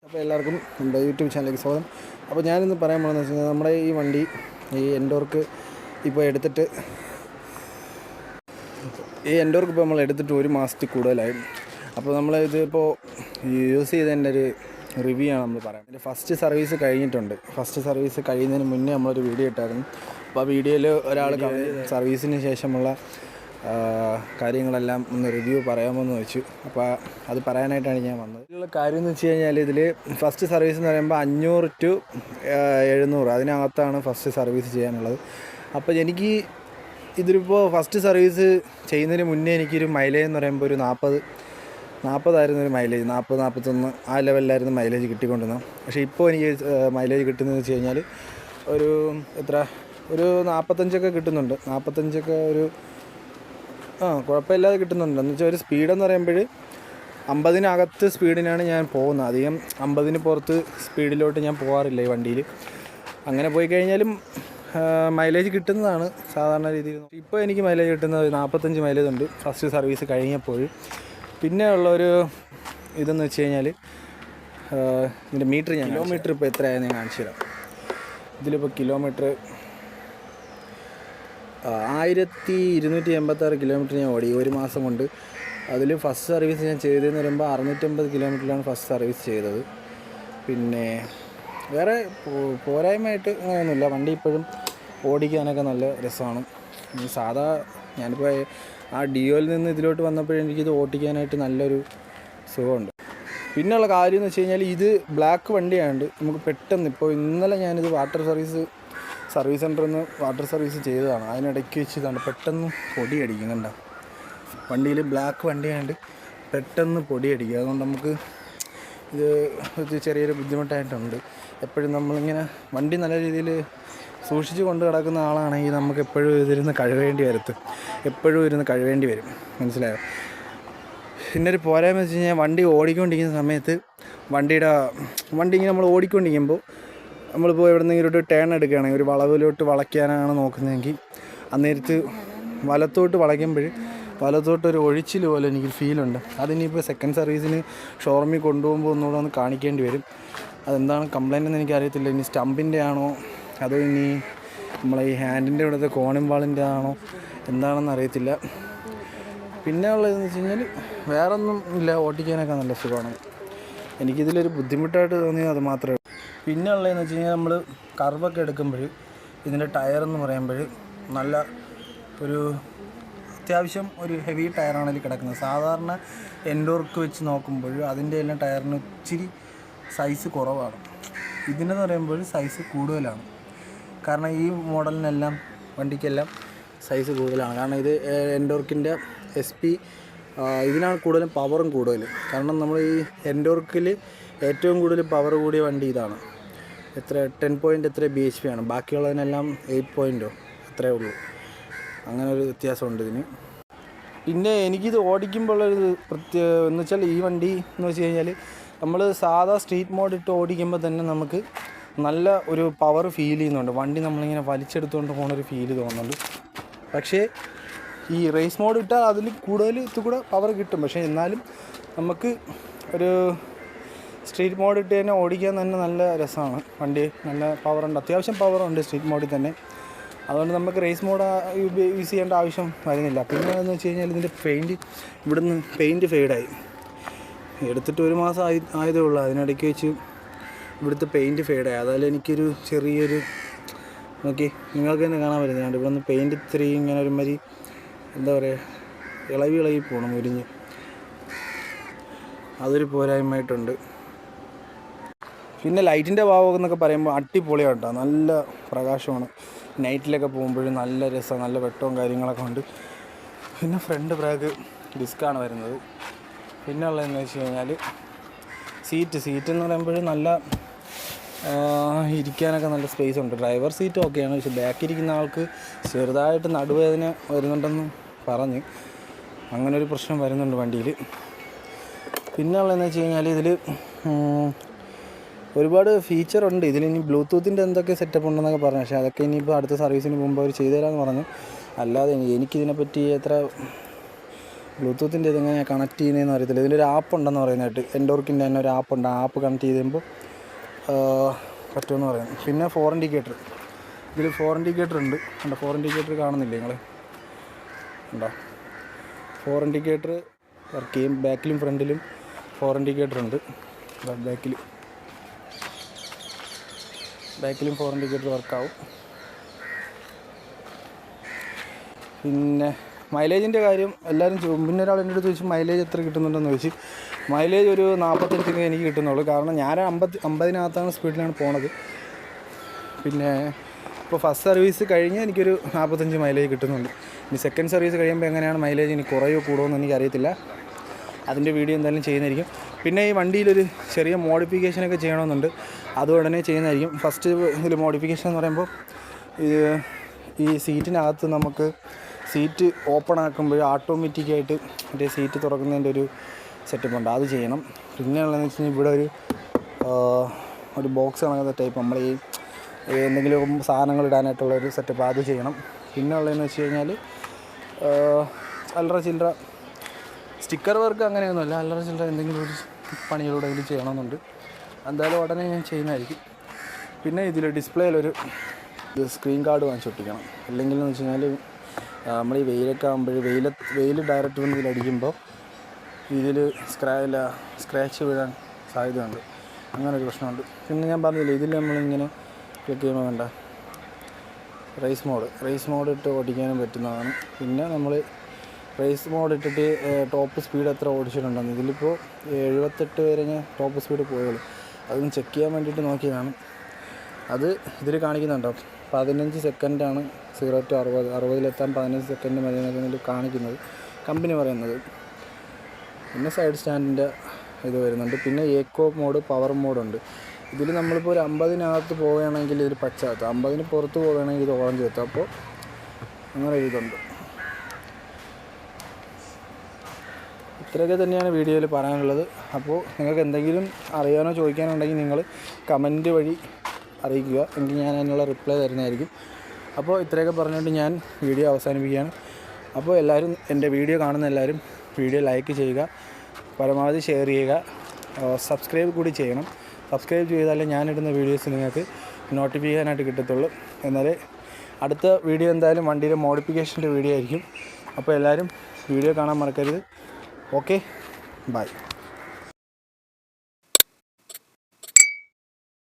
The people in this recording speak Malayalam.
അപ്പോൾ എല്ലാവർക്കും നമ്മുടെ യൂട്യൂബ് ചാനലിലേക്ക് സ്വാഗതം. അപ്പോൾ ഞാനിന്ന് പറയാൻ പോകുന്നത് വെച്ച് കഴിഞ്ഞാൽ നമ്മുടെ ഈ വണ്ടി ഈ എൻഡോർക്ക് ഇപ്പോൾ നമ്മൾ എടുത്തിട്ട് 1 മാസത്തിൽ കൂടുതലായി. അപ്പോൾ നമ്മൾ ഇതിപ്പോൾ യൂസ് ചെയ്തതിൻ്റെ ഒരു റിവ്യൂ ആണ് നമ്മൾ പറയാം. എൻ്റെ ഫസ്റ്റ് സർവീസ് കഴിഞ്ഞിട്ടുണ്ട്. ഫസ്റ്റ് സർവീസ് കഴിയുന്നതിന് മുന്നേ നമ്മളൊരു വീഡിയോ ഇട്ടായിരുന്നു. അപ്പോൾ ആ വീഡിയോയിൽ ഒരാൾ സർവീസിന് ശേഷമുള്ള കാര്യങ്ങളെല്ലാം ഒന്ന് റിവ്യൂ പറയാമെന്ന് വെച്ചു. അപ്പോൾ അത് പറയാനായിട്ടാണ് ഞാൻ വന്നത്. ഇതിലുള്ള കാര്യം എന്ന് വെച്ച് കഴിഞ്ഞാൽ ഇതിൽ ഫസ്റ്റ് സർവീസ് എന്ന് പറയുമ്പോൾ 500 to 700 അതിനകത്താണ് ഫസ്റ്റ് സർവീസ് ചെയ്യാനുള്ളത്. അപ്പോൾ എനിക്ക് ഇതിലിപ്പോൾ ഫസ്റ്റ് സർവീസ് ചെയ്യുന്നതിന് മുന്നേ എനിക്കൊരു മൈലേജ് എന്ന് പറയുമ്പോൾ ഒരു 40 ഒരു മൈലേജ്, 40-41 ആ ലെവലിലായിരുന്നു മൈലേജ് കിട്ടിക്കൊണ്ടിരുന്നത്. പക്ഷേ ഇപ്പോൾ എനിക്ക് മൈലേജ് കിട്ടുന്നതെന്ന് വെച്ച് കഴിഞ്ഞാൽ ഒരു 45 കിട്ടുന്നുണ്ട്. 45 ഒരു കുഴപ്പമില്ലാതെ കിട്ടുന്നുണ്ട്. എന്ന് വെച്ചാൽ ഒരു സ്പീഡെന്ന് പറയുമ്പോൾ 50-നകത്ത് സ്പീഡിനാണ് ഞാൻ പോകുന്നത്. അധികം 50-ന് പുറത്ത് സ്പീഡിലോട്ട് ഞാൻ പോകാറില്ല ഈ വണ്ടിയിൽ. അങ്ങനെ പോയി കഴിഞ്ഞാലും മൈലേജ് കിട്ടുന്നതാണ് സാധാരണ രീതിയിൽ. ഇപ്പോൾ എനിക്ക് മൈലേജ് കിട്ടുന്നത് 45 മൈലേജ് ഉണ്ട് ഫസ്റ്റ് സർവീസ് കഴിഞ്ഞപ്പോൾ. പിന്നെ ഉള്ളൊരു ഇതെന്ന് വെച്ച് കഴിഞ്ഞാൽ ഇതിൻ്റെ കിലോമീറ്റർ ഇപ്പോൾ എത്രയായെന്ന് ഞാൻ കാണിച്ചു തരാം. ഇതിലിപ്പോൾ കിലോമീറ്റർ 1286 കിലോമീറ്റർ ഞാൻ ഓടി 1 മാസം കൊണ്ട്. അതിൽ ഫസ്റ്റ് സർവീസ് ഞാൻ ചെയ്തതെന്ന് പറയുമ്പോൾ 650 കിലോമീറ്ററിലാണ് ഫസ്റ്റ് സർവീസ് ചെയ്തത്. പിന്നെ വേറെ പോരായ്മയായിട്ട് അങ്ങനെയൊന്നുമില്ല. വണ്ടി ഇപ്പോഴും ഓടിക്കാനൊക്കെ നല്ല രസമാണ്. സാധാ ഞാനിപ്പോൾ ആ ഡിയോയിൽ നിന്ന് ഇതിലോട്ട് വന്നപ്പോഴെനിക്കിത് ഓടിക്കാനായിട്ട് നല്ലൊരു സുഖമുണ്ട്. പിന്നെയുള്ള കാര്യം എന്ന് വെച്ച് കഴിഞ്ഞാൽ ഇത് ബ്ലാക്ക് വണ്ടിയായതുകൊണ്ട് നമുക്ക് പെട്ടെന്ന് ഇപ്പോൾ ഇന്നലെ ഞാനിത് സർവീസ് സെൻറ്ററിൽ നിന്ന് വാട്ടർ സർവീസ് ചെയ്തതാണ്. അതിനിടയ്ക്ക് വെച്ച് ഇതാണ് പെട്ടെന്ന് പൊടിയടിക്കും. കണ്ട വണ്ടിയിൽ ബ്ലാക്ക് വണ്ടിയായതുകൊണ്ട് പെട്ടെന്ന് പൊടിയടിക്കും. അതുകൊണ്ട് നമുക്ക് ഇത് ചെറിയൊരു ബുദ്ധിമുട്ടായിട്ടുണ്ട്. എപ്പോഴും നമ്മളിങ്ങനെ വണ്ടി നല്ല രീതിയിൽ സൂക്ഷിച്ച് കൊണ്ട് കിടക്കുന്ന ആളാണെങ്കിൽ നമുക്ക് എപ്പോഴും ഇരുന്ന് കഴുകേണ്ടി വരും. മനസ്സിലായോ? പിന്നെ ഒരു പോരായ്മ വെച്ച് കഴിഞ്ഞാൽ വണ്ടി ഓടിക്കൊണ്ടിരിക്കുന്ന സമയത്ത് വണ്ടി ഇങ്ങനെ നമ്മൾ ഓടിക്കൊണ്ടിരിക്കുമ്പോൾ നമ്മളിപ്പോൾ എവിടെ നിന്നെങ്കിലും ഒരു ടേൺ എടുക്കുകയാണെങ്കിൽ ഒരു വളവിലോട്ട് വളയ്ക്കാനാണ് നോക്കുന്നതെങ്കിൽ അന്നേരത്ത് വലത്തോട്ടൊരു ഒഴിച്ചിൽ പോലെ എനിക്ക് ഫീലുണ്ട്. അതിനിപ്പോൾ സെക്കൻഡ് സർവീസിന് ഷോറൂമിൽ കൊണ്ടുപോകുമ്പോൾ ഒന്നുകൂടെ ഒന്ന് കാണിക്കേണ്ടി വരും. അതെന്താണ് കംപ്ലൈൻ്റ് എന്ന് എനിക്കറിയത്തില്ല. ഇനി സ്റ്റമ്പിൻ്റെ ആണോ അതോ ഇനി നമ്മളെ ഈ ഹാൻഡിൻ്റെ ഇവിടുത്തെ കോണിംബാളിൻ്റെ ആണോ എന്താണെന്ന് അറിയത്തില്ല. പിന്നെ ഉള്ളതെന്ന് വെച്ച് കഴിഞ്ഞാൽ വേറൊന്നും ഇല്ല, ഓടിക്കാനൊക്കെ നല്ല സുഖമാണ്. എനിക്കിതിലൊരു ബുദ്ധിമുട്ടായിട്ട് തോന്നിയത് അത് മാത്രമേ ഉള്ളൂ. പിന്നെ ഉള്ളതെന്ന് വെച്ച് കഴിഞ്ഞാൽ നമ്മൾ കർവൊക്കെ എടുക്കുമ്പോൾ ഇതിൻ്റെ ടയറെന്ന് പറയുമ്പോൾ നല്ല അത്യാവശ്യം ഒരു ഹെവി ടയറാണ് ഇതിൽ കിടക്കുന്നത്. സാധാരണ എൻഡോർക്ക് വെച്ച് നോക്കുമ്പോൾ അതിൻ്റെ എല്ലാം ടയറിന് ഇച്ചിരി സൈസ് കുറവാണ്. ഇതിനെന്ന് പറയുമ്പോൾ സൈസ് കൂടുതലാണ്. കാരണം ഈ മോഡലിനെല്ലാം വണ്ടിക്കെല്ലാം സൈസ് കൂടുതലാണ്. കാരണം ഇത് എൻഡോർക്കിൻ്റെ SP ഇതിനാണ് കൂടുതലും പവറും കൂടുതൽ. കാരണം നമ്മൾ ഈ എൻഡോർക്കിൽ ഏറ്റവും കൂടുതൽ പവർ കൂടിയ വണ്ടി ഇതാണ്. 10 BHP ആണ്. ബാക്കിയുള്ളതിനെല്ലാം 8 അത്രേ ഉള്ളൂ. അങ്ങനെ ഒരു വ്യത്യാസമുണ്ട് ഇതിന്. പിന്നെ എനിക്കിത് ഓടിക്കുമ്പോഴൊരു എന്ന് വെച്ചാൽ ഈ വണ്ടി എന്ന് വെച്ച് കഴിഞ്ഞാൽ നമ്മൾ സാധാ സ്ട്രീറ്റ് മോഡ് ഇട്ട് ഓടിക്കുമ്പോൾ തന്നെ നമുക്ക് നല്ല ഒരു പവർ ഫീൽ ചെയ്യുന്നുണ്ട്. വണ്ടി നമ്മളിങ്ങനെ വലിച്ചെടുത്തുകൊണ്ട് പോകുന്നൊരു ഫീല് തോന്നുന്നുണ്ട്. പക്ഷേ ഈ റേസ് മോഡ് ഇട്ടാൽ അതിൽ ഇതുകൂടെ പവർ കിട്ടും. പക്ഷേ എന്നാലും നമുക്ക് ഒരു സ്ട്രീറ്റ് മോഡ് ഇട്ട് തന്നെ ഓടിക്കാൻ തന്നെ നല്ല രസമാണ്. വണ്ടി നല്ല പവറുണ്ട്, അത്യാവശ്യം പവറുണ്ട് സ്ട്രീറ്റ് മോഡിൽ തന്നെ. അതുകൊണ്ട് നമുക്ക് റേസ് മോഡ് യൂസ് ചെയ്യേണ്ട ആവശ്യം വരുന്നില്ല. പിന്നെ എന്ന് വെച്ച് കഴിഞ്ഞാൽ ഇതിൻ്റെ ഇവിടുന്ന് പെയിൻറ്റ് ഫെയ്ഡായി. എടുത്തിട്ട് 1 മാസം ആയതേ ഉള്ളൂ. അതിനിടയ്ക്ക് വെച്ച് ഇവിടുത്തെ പെയിൻറ്റ് ഫെയ്ഡായി. അതായത് എനിക്കൊരു ചെറിയൊരു നിങ്ങൾക്ക് തന്നെ കാണാൻ പറ്റുന്നുണ്ട്. ഇവിടുന്ന് പെയിൻറ്റ് ഇത്തിരി ഇങ്ങനെ ഒരുമാതിരി എന്താ പറയുക ഇളകി പോകണം മുരിഞ്ഞ്. അതൊരു പോരായ്മയായിട്ടുണ്ട്. പിന്നെ ലൈറ്റിൻ്റെ ഭാവം എന്നൊക്കെ പറയുമ്പോൾ അടിപൊളിയാണ് കേട്ടോ. നല്ല പ്രകാശമാണ്. നൈറ്റിലൊക്കെ പോകുമ്പോഴും നല്ല രസം, നല്ല വെട്ടവും കാര്യങ്ങളൊക്കെ ഉണ്ട്. പിന്നെ ഫ്രണ്ട് ബ്രേക്ക് ഡിസ്ക്കാണ് വരുന്നത്. പിന്നെ ഉള്ളതെന്ന് വെച്ച് കഴിഞ്ഞാൽ സീറ്റ് എന്ന് പറയുമ്പോൾ നല്ല ഇരിക്കാനൊക്കെ നല്ല സ്പേസ് ഉണ്ട്. ഡ്രൈവർ സീറ്റ് ഓക്കെയാണ്. പക്ഷേ ബാക്കിരിക്കുന്ന ആൾക്ക് ചെറുതായിട്ട് നടുവേദന വരുന്നുണ്ടെന്ന് പറഞ്ഞ് അങ്ങനൊരു പ്രശ്നം വരുന്നുണ്ട് വണ്ടിയിൽ. പിന്നെ ഉള്ളതെന്ന് വെച്ച് കഴിഞ്ഞാൽ ഇതിൽ ഒരുപാട് ഫീച്ചറുണ്ട്. ഇതിലിനി ബ്ലൂടൂത്തിൻ്റെ എന്തൊക്കെ സെറ്റപ്പ് ഉണ്ടെന്നൊക്കെ പറഞ്ഞു. പക്ഷേ അതൊക്കെ ഇനിയിപ്പോൾ അടുത്ത സർവീസിന് മുമ്പ് അവർ ചെയ്തു തരാമെന്ന് പറഞ്ഞു. അല്ലാതെ എനിക്കിതിനെപ്പറ്റി അത്ര ബ്ലൂടൂത്തിൻ്റെ ഇതെങ്ങനെ കണക്ട് ചെയ്യുന്നതെന്ന് അറിയത്തില്ല. ഇതിലൊരു ആപ്പ് ഉണ്ടെന്ന് പറയുന്നതായിട്ട്, എൻഡോർക്കിൻ്റെ തന്നെ ഒരു ആപ്പ് ഉണ്ട്. ആ ആപ്പ് കണക്ട് ചെയ്ത് കഴിയുമ്പോൾ പറ്റുമെന്ന് പറയുന്നു. പിന്നെ 4 ഇൻഡിക്കേറ്റർ, ഇതിൽ 4 ഇൻഡിക്കേറ്റർ ഉണ്ട്. ഉണ്ടോ 4 ഇൻഡിക്കേറ്റർ കാണുന്നില്ലേ നിങ്ങൾ? ഉണ്ടോ 4 ഇൻഡിക്കേറ്റർ വർക്ക് ചെയ്യും. ബാക്കിലും ഫ്രണ്ടിലും 4 ഇൻഡിക്കേറ്റർ ഉണ്ട്. ബാക്കിലും 4 ഇൻഡിക്കേറ്റർ വർക്കാവും. പിന്നെ മൈലേജിൻ്റെ കാര്യം എല്ലാവരും പിന്നെ ഒരാൾ എൻ്റെ അടുത്ത് ചോദിച്ചു മൈലേജ് എത്ര കിട്ടുന്നുണ്ടെന്ന് ചോദിച്ചു. മൈലേജ് ഒരു 45 എനിക്ക് കിട്ടുന്നുള്ളൂ. കാരണം ഞാൻ 50-നകത്താണ് സ്പീഡിലാണ് പോണത്. പിന്നെ ഇപ്പോൾ ഫസ്റ്റ് സർവീസ് കഴിഞ്ഞ് എനിക്കൊരു 45 മൈലേജ് കിട്ടുന്നുണ്ട്. ഇനി സെക്കൻഡ് സർവീസ് കഴിയുമ്പോൾ എങ്ങനെയാണ് മൈലേജ് ഇനി കുറയോ കൂടുമോ എനിക്കറിയത്തില്ല. അതിൻ്റെ വീഡിയോ എന്തായാലും ചെയ്യുന്നതായിരിക്കും. പിന്നെ ഈ വണ്ടിയിലൊരു ചെറിയ മോഡിഫിക്കേഷനൊക്കെ ചെയ്യണമെന്നുണ്ട്. അത് ഉടനെ ചെയ്യുന്നതായിരിക്കും. ഫസ്റ്റ് ഇതിൽ മോഡിഫിക്കേഷൻ എന്ന് പറയുമ്പോൾ ഈ സീറ്റിനകത്ത് നമുക്ക് സീറ്റ് ഓപ്പൺ ആക്കുമ്പോൾ ഓട്ടോമാറ്റിക്കായിട്ട് മറ്റേ സീറ്റ് തുറക്കുന്നതിൻ്റെ ഒരു സെറ്റപ്പ് ഉണ്ട്, അത് ചെയ്യണം. പിന്നെ ഉള്ളതെന്ന് വെച്ച് കഴിഞ്ഞാൽ ഇവിടെ ഒരു ബോക്സ് കണക്കുന്ന ടൈപ്പ് നമ്മൾ ഈ എന്തെങ്കിലും സാധനങ്ങൾ ഇടാനായിട്ടുള്ളൊരു സെറ്റപ്പ്, അത് ചെയ്യണം. പിന്നെ ഉള്ളതെന്ന് വെച്ച് കഴിഞ്ഞാൽ അല്ലറ ചില്ലറ സ്റ്റിക്കർ വർക്ക് അങ്ങനെയൊന്നുമല്ല, അല്ലറ ചില്ലറ എന്തെങ്കിലും ഒരു പണികളൂടെ ഇതിൽ ചെയ്യണമെന്നുണ്ട്. എന്തായാലും ഉടനെ ഞാൻ ചെയ്യുന്നതായിരിക്കും. പിന്നെ ഇതിൽ ഡിസ്പ്ലേയിലൊരു സ്ക്രീൻ കാർഡ് വാങ്ങിച്ചൊട്ടിക്കണം. അല്ലെങ്കിൽ എന്ന് വെച്ച് കഴിഞ്ഞാൽ നമ്മൾ ഈ വെയിലൊക്കെ ആകുമ്പോൾ വെയിൽ ഡയറക്റ്റ് വന്ന് ഇതിലടിക്കുമ്പോൾ ഇതിൽ സ്ക്രാച്ച് വീഴാൻ സാധ്യതയുണ്ട്. അങ്ങനെ ഒരു പ്രശ്നമുണ്ട്. പിന്നെ ഞാൻ പറഞ്ഞില്ലേ, ഇതിൽ നമ്മളിങ്ങനെ ക്ലിക്ക് ചെയ്യുമ്പോൾ വേണ്ട റേസ് മോഡ് ഇട്ട് ഓടിക്കാനും പറ്റുന്നതാണ്. പിന്നെ നമ്മൾ റേസ് മോഡ് ഇട്ടിട്ട് ടോപ്പ് സ്പീഡ് എത്ര ഓടിച്ചിട്ടുണ്ടെന്ന്, ഇതിലിപ്പോൾ 78 വരെ ഞാൻ ടോപ്പ് സ്പീഡ് പോയുള്ളൂ. അതൊന്ന് ചെക്ക് ചെയ്യാൻ വേണ്ടിയിട്ട് നോക്കിയതാണ്. അത് ഇതിൽ കാണിക്കുന്നുണ്ടോ 15 സെക്കൻഡാണ് 0 to 60, 60-ലെത്താൻ 15 സെക്കൻഡ് മതി എന്നതിൽ കാണിക്കുന്നത്, കമ്പനി പറയുന്നത്. പിന്നെ സൈഡ് സ്റ്റാൻഡിൻ്റെ ഇത് വരുന്നുണ്ട്. പിന്നെ ഏക്കോ മോഡ്, പവർ മോഡുണ്ട്. ഇതിൽ നമ്മളിപ്പോൾ ഒരു 50-നകത്ത് പോവുകയാണെങ്കിൽ ഇതിൽ പച്ച എത്തും, 50-ന് പുറത്ത് പോവുകയാണെങ്കിൽ ഇത് ഓറഞ്ച് എത്തും. അപ്പോൾ അങ്ങനെ ഇതുണ്ട്. ഇത്രയൊക്കെ തന്നെയാണ് വീഡിയോയിൽ പറയാനുള്ളത്. അപ്പോൾ നിങ്ങൾക്ക് എന്തെങ്കിലും അറിയാനോ ചോദിക്കാനോ ഉണ്ടെങ്കിൽ നിങ്ങൾ കമൻറ്റ് വഴി അറിയിക്കുക, എങ്കിൽ ഞാൻ അതിനുള്ള റിപ്ലൈ തരുന്നതായിരിക്കും. അപ്പോൾ ഇത്രയൊക്കെ പറഞ്ഞുകൊണ്ട് ഞാൻ വീഡിയോ അവസാനിപ്പിക്കുകയാണ്. അപ്പോൾ എല്ലാവരും എൻ്റെ വീഡിയോ കാണുന്ന എല്ലാവരും വീഡിയോ ലൈക്ക് ചെയ്യുക, പരമാവധി ഷെയർ ചെയ്യുക, സബ്സ്ക്രൈബ് കൂടി ചെയ്യണം. സബ്സ്ക്രൈബ് ചെയ്താലേ ഞാനിടുന്ന വീഡിയോസ് നിങ്ങൾക്ക് നോട്ടിഫിക്കേഷനായിട്ട് കിട്ടത്തുള്ളൂ. എന്നാലേ അടുത്ത വീഡിയോ എന്തായാലും വണ്ടിയുടെ മോഡിഫിക്കേഷൻ്റെ വീഡിയോ ആയിരിക്കും. അപ്പോൾ എല്ലാവരും വീഡിയോ കാണാൻ മറക്കരുത്. Okay, by.